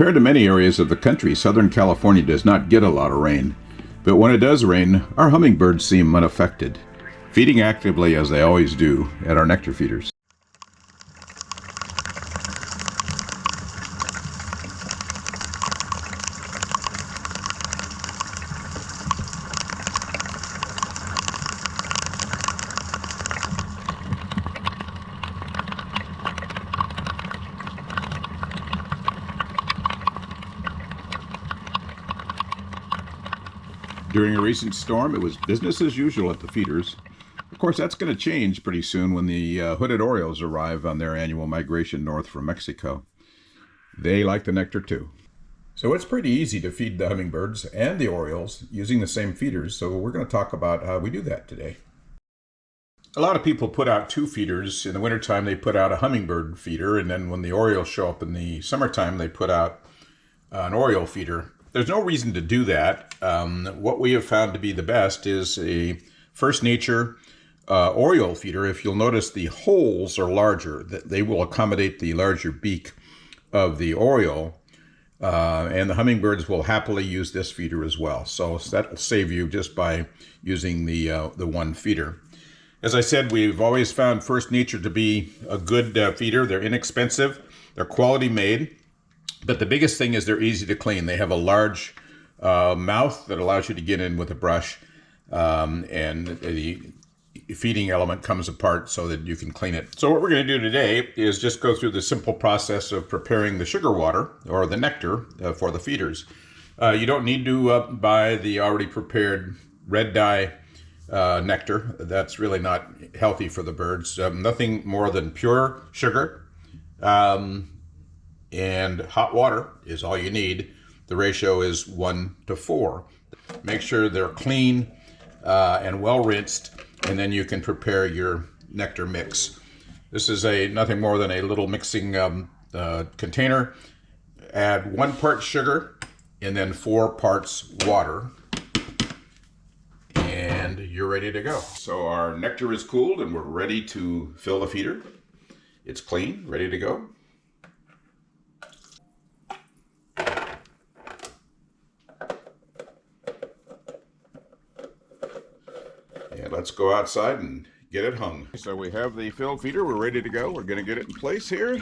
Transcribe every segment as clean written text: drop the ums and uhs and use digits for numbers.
Compared to many areas of the country, Southern California does not get a lot of rain. But when it does rain, our hummingbirds seem unaffected, feeding actively as they always do at our nectar feeders. During a recent storm, it was business as usual at the feeders. Of course, that's going to change pretty soon when the hooded orioles arrive on their annual migration north from Mexico. They like the nectar too. So it's pretty easy to feed the hummingbirds and the orioles using the same feeders, so we're going to talk about how we do that today. A lot of people put out two feeders. In the wintertime, they put out a hummingbird feeder, and then when the orioles show up in the summertime, they put out an oriole feeder. There's no reason to do that. What we have found to be the best is a First Nature oriole feeder. If you'll notice, the holes are larger. They will accommodate the larger beak of the oriole, and the hummingbirds will happily use this feeder as well. So that will save you just by using the one feeder. As I said, we've always found First Nature to be a good feeder. They're inexpensive. They're quality made. But the biggest thing is they're easy to clean. They have a large mouth that allows you to get in with a brush, and the feeding element comes apart so that you can clean it. So what we're going to do today is just go through the simple process of preparing the sugar water or the nectar for the feeders. You don't need to buy the already prepared red dye nectar. That's really not healthy for the birds. Nothing more than pure sugar. And hot water is all you need. The ratio is 1:4. Make sure they're clean and well rinsed, and then you can prepare your nectar mix. This is nothing more than a little mixing container. Add 1 part sugar and then 4 parts water, and you're ready to go. So our nectar is cooled and we're ready to fill the feeder. It's clean, ready to go. And let's go outside and get it hung. So we have the filled feeder. We're ready to go. We're going to get it in place here.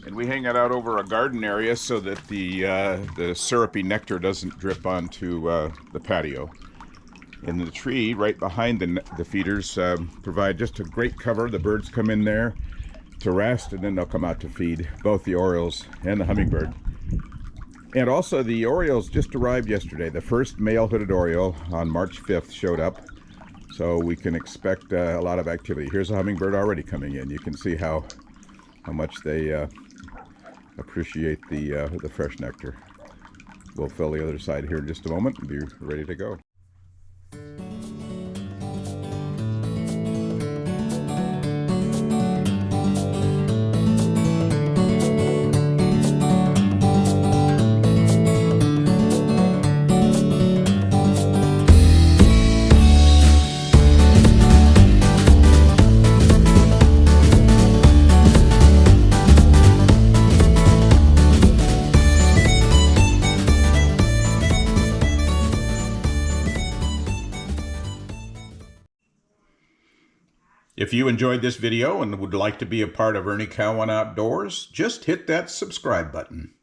And we hang it out over a garden area so that the syrupy nectar doesn't drip onto the patio. And the tree right behind the feeders provide just a great cover. The birds come in there to rest, and then they'll come out to feed both the orioles and the hummingbird. And also, the orioles just arrived yesterday. The first male hooded oriole on March 5th showed up, so we can expect a lot of activity. Here's a hummingbird already coming in. You can see how much they appreciate the fresh nectar. We'll fill the other side here in just a moment and be ready to go. If you enjoyed this video and would like to be a part of Ernie Cowan Outdoors, just hit that subscribe button.